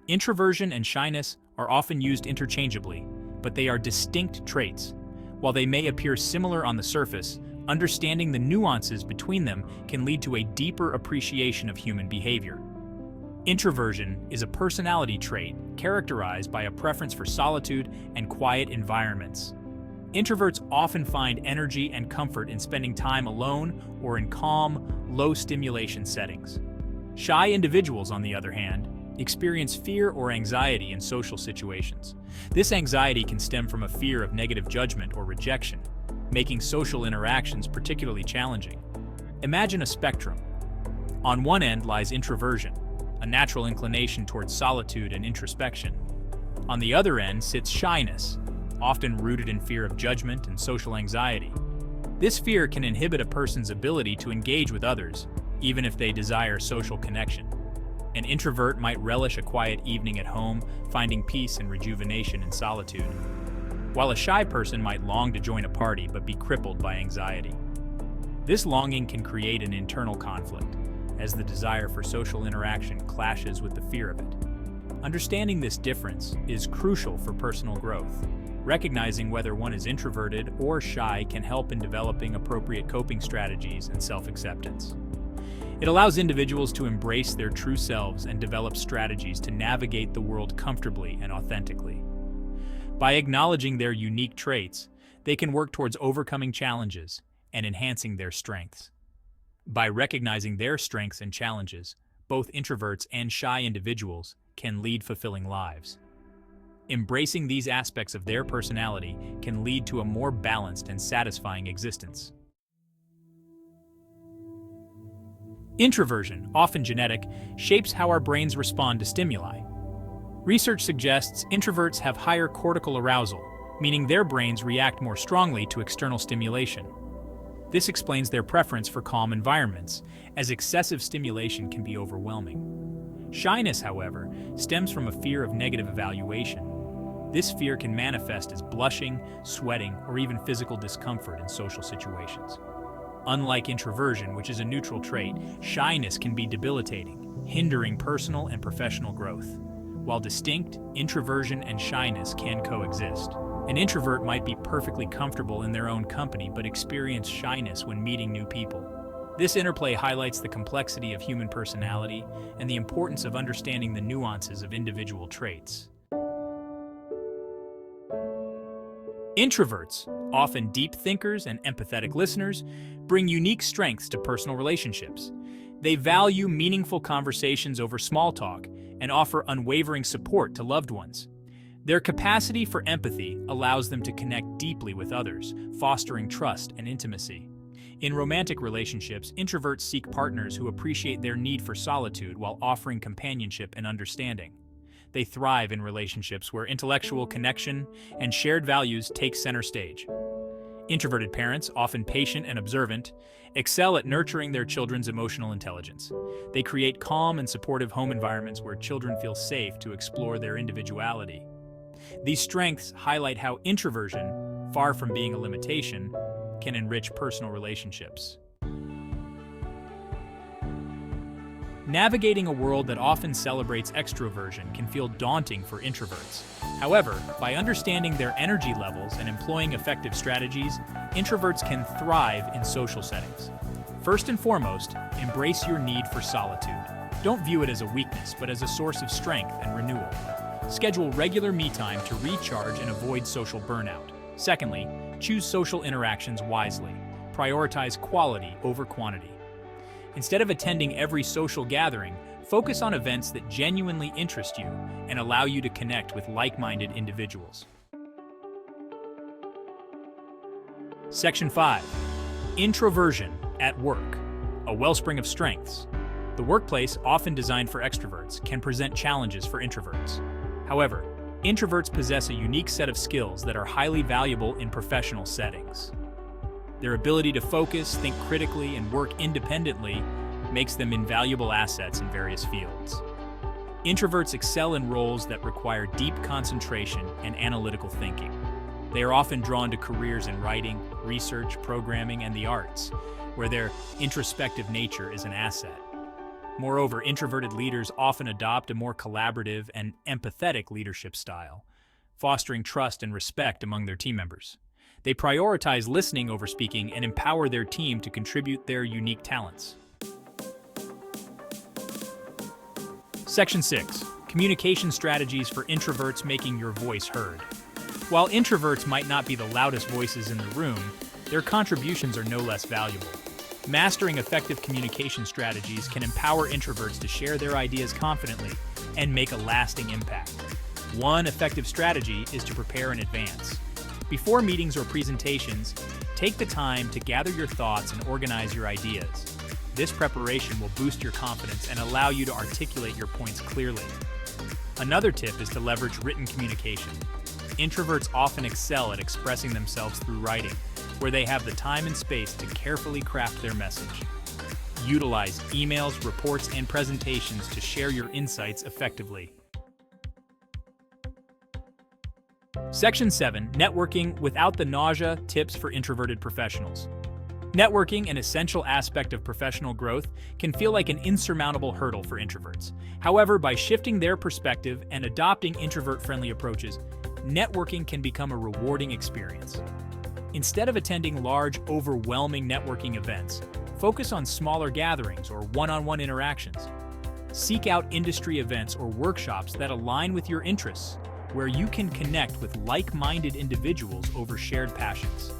Introversion and shyness are often used interchangeably, but they are distinct traits. While they may appear similar on the surface, understanding the nuances between them can lead to a deeper appreciation of human behavior. Introversion is a personality trait characterized by a preference for solitude and quiet environments. Introverts often find energy and comfort in spending time alone or in calm, low-stimulation settings. Shy individuals, on the other hand, experience fear or anxiety in social situations. This anxiety can stem from a fear of negative judgment or rejection, making social interactions particularly challenging. Imagine a spectrum. On one end lies introversion, a natural inclination towards solitude and introspection. On the other end sits shyness, often rooted in fear of judgment and social anxiety. This fear can inhibit a person's ability to engage with others, even if they desire social connection. An introvert might relish a quiet evening at home, finding peace and rejuvenation in solitude, while a shy person might long to join a party but be crippled by anxiety. This longing can create an internal conflict, as the desire for social interaction clashes with the fear of it. Understanding this difference is crucial for personal growth. Recognizing whether one is introverted or shy can help in developing appropriate coping strategies and self-acceptance. It allows individuals to embrace their true selves and develop strategies to navigate the world comfortably and authentically. By acknowledging their unique traits, they can work towards overcoming challenges and enhancing their strengths. By recognizing their strengths and challenges, both introverts and shy individuals can lead fulfilling lives. Embracing these aspects of their personality can lead to a more balanced and satisfying existence. Introversion, often genetic, shapes how our brains respond to stimuli. Research suggests introverts have higher cortical arousal, meaning their brains react more strongly to external stimulation. This explains their preference for calm environments, as excessive stimulation can be overwhelming. Shyness, however, stems from a fear of negative evaluation. This fear can manifest as blushing, sweating, or even physical discomfort in social situations. Unlike introversion, which is a neutral trait, shyness can be debilitating, hindering personal and professional growth. While distinct, introversion and shyness can coexist. An introvert might be perfectly comfortable in their own company but experience shyness when meeting new people. This interplay highlights the complexity of human personality and the importance of understanding the nuances of individual traits. Introverts, often deep thinkers and empathetic listeners, bring unique strengths to personal relationships. They value meaningful conversations over small talk and offer unwavering support to loved ones. Their capacity for empathy allows them to connect deeply with others, fostering trust and intimacy. In romantic relationships, introverts seek partners who appreciate their need for solitude while offering companionship and understanding. They thrive in relationships where intellectual connection and shared values take center stage. Introverted parents, often patient and observant, excel at nurturing their children's emotional intelligence. They create calm and supportive home environments where children feel safe to explore their individuality. These strengths highlight how introversion, far from being a limitation, can enrich personal relationships. Navigating a world that often celebrates extroversion can feel daunting for introverts. However, by understanding their energy levels and employing effective strategies, introverts can thrive in social settings. First and foremost, embrace your need for solitude. Don't view it as a weakness, but as a source of strength and renewal. Schedule regular me time to recharge and avoid social burnout. Secondly, choose social interactions wisely. Prioritize quality over quantity. Instead of attending every social gathering, focus on events that genuinely interest you and allow you to connect with like-minded individuals. Section 5. Introversion at work, a wellspring of strengths. The workplace, often designed for extroverts, can present challenges for introverts. However, introverts possess a unique set of skills that are highly valuable in professional settings. Their ability to focus, think critically, and work independently makes them invaluable assets in various fields. Introverts excel in roles that require deep concentration and analytical thinking. They are often drawn to careers in writing, research, programming, and the arts, where their introspective nature is an asset. Moreover, introverted leaders often adopt a more collaborative and empathetic leadership style, fostering trust and respect among their team members. They prioritize listening over speaking and empower their team to contribute their unique talents. Section 6. Communication strategies for introverts making your voice heard. While introverts might not be the loudest voices in the room, their contributions are no less valuable. Mastering effective communication strategies can empower introverts to share their ideas confidently and make a lasting impact. One effective strategy is to prepare in advance. Before meetings or presentations, take the time to gather your thoughts and organize your ideas. This preparation will boost your confidence and allow you to articulate your points clearly. Another tip is to leverage written communication. Introverts often excel at expressing themselves through writing, where they have the time and space to carefully craft their message. Utilize emails, reports, and presentations to share your insights effectively. Section 7. Networking without the nausea, tips for introverted professionals. Networking, an essential aspect of professional growth, can feel like an insurmountable hurdle for introverts. However, by shifting their perspective and adopting introvert-friendly approaches, networking can become a rewarding experience. Instead of attending large, overwhelming networking events, focus on smaller gatherings or one-on-one interactions. Seek out industry events or workshops that align with your interests, where you can connect with like-minded individuals over shared passions.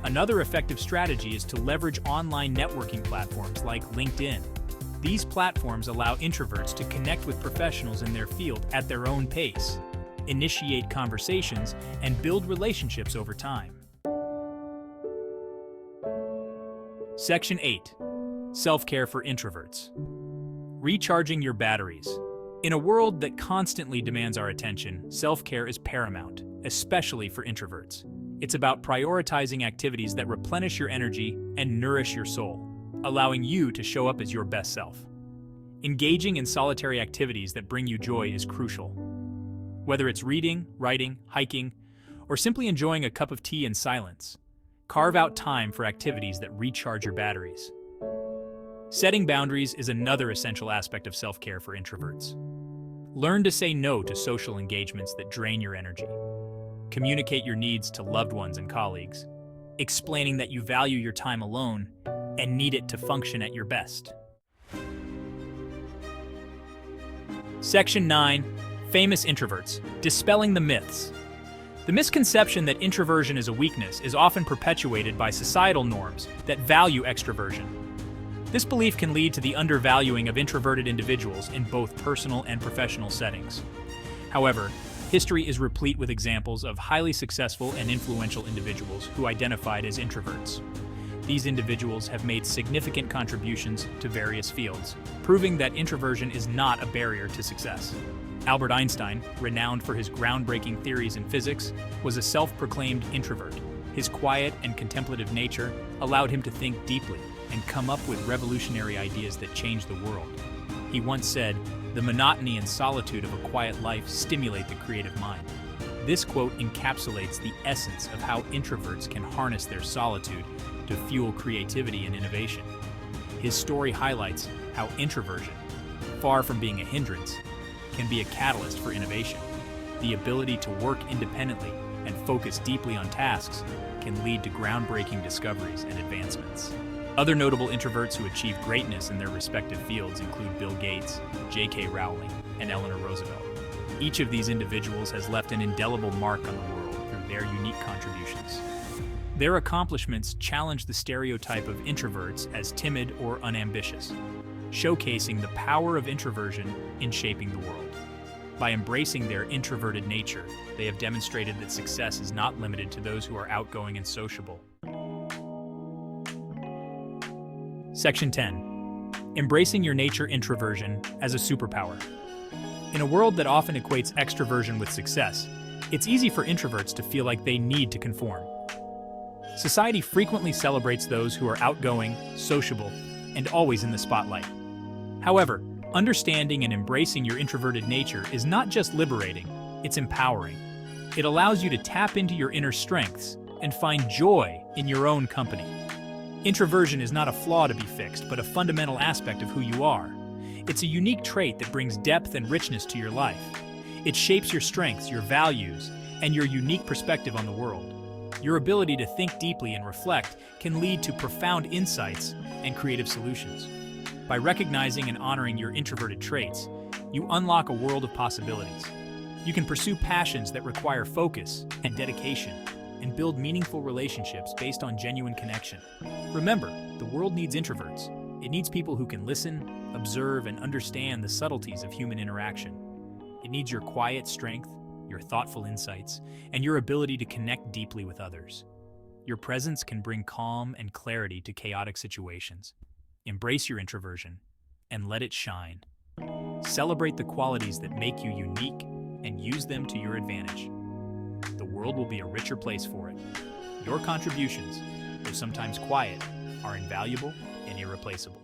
Another effective strategy is to leverage online networking platforms like LinkedIn. These platforms allow introverts to connect with professionals in their field at their own pace, initiate conversations, and build relationships over time. Section 8. Self-care for introverts. Recharging your batteries. In a world that constantly demands our attention, self-care is paramount, especially for introverts. It's about prioritizing activities that replenish your energy and nourish your soul, allowing you to show up as your best self. Engaging in solitary activities that bring you joy is crucial. Whether it's reading, writing, hiking, or simply enjoying a cup of tea in silence, carve out time for activities that recharge your batteries. Setting boundaries is another essential aspect of self-care for introverts. Learn to say no to social engagements that drain your energy. Communicate your needs to loved ones and colleagues, explaining that you value your time alone and need it to function at your best. Section 9. Famous introverts. Dispelling the myths. The misconception that introversion is a weakness is often perpetuated by societal norms that value extroversion. This belief can lead to the undervaluing of introverted individuals in both personal and professional settings. However, history is replete with examples of highly successful and influential individuals who identified as introverts. These individuals have made significant contributions to various fields, proving that introversion is not a barrier to success. Albert Einstein, renowned for his groundbreaking theories in physics, was a self-proclaimed introvert. His quiet and contemplative nature allowed him to think deeply and come up with revolutionary ideas that changed the world. He once said, "The monotony and solitude of a quiet life stimulate the creative mind." This quote encapsulates the essence of how introverts can harness their solitude to fuel creativity and innovation. His story highlights how introversion, far from being a hindrance, can be a catalyst for innovation. The ability to work independently and focus deeply on tasks can lead to groundbreaking discoveries and advancements. Other notable introverts who achieve greatness in their respective fields include Bill Gates, J.K. Rowling, and Eleanor Roosevelt. Each of these individuals has left an indelible mark on the world through their unique contributions. Their accomplishments challenge the stereotype of introverts as timid or unambitious, showcasing the power of introversion in shaping the world. By embracing their introverted nature, they have demonstrated that success is not limited to those who are outgoing and sociable. Section 10. Embracing your nature introversion as a superpower. In a world that often equates extroversion with success, it's easy for introverts to feel like they need to conform. Society frequently celebrates those who are outgoing, sociable, and always in the spotlight. However, understanding and embracing your introverted nature is not just liberating, it's empowering. It allows you to tap into your inner strengths and find joy in your own company. Introversion is not a flaw to be fixed, but a fundamental aspect of who you are. It's a unique trait that brings depth and richness to your life. It shapes your strengths, your values, and your unique perspective on the world. Your ability to think deeply and reflect can lead to profound insights and creative solutions. By recognizing and honoring your introverted traits, you unlock a world of possibilities. You can pursue passions that require focus and dedication, and build meaningful relationships based on genuine connection. Remember, the world needs introverts. It needs people who can listen, observe, and understand the subtleties of human interaction. It needs your quiet strength, your thoughtful insights, and your ability to connect deeply with others. Your presence can bring calm and clarity to chaotic situations. Embrace your introversion and let it shine. Celebrate the qualities that make you unique and use them to your advantage. The world will be a richer place for it. Your contributions, though sometimes quiet, are invaluable and irreplaceable.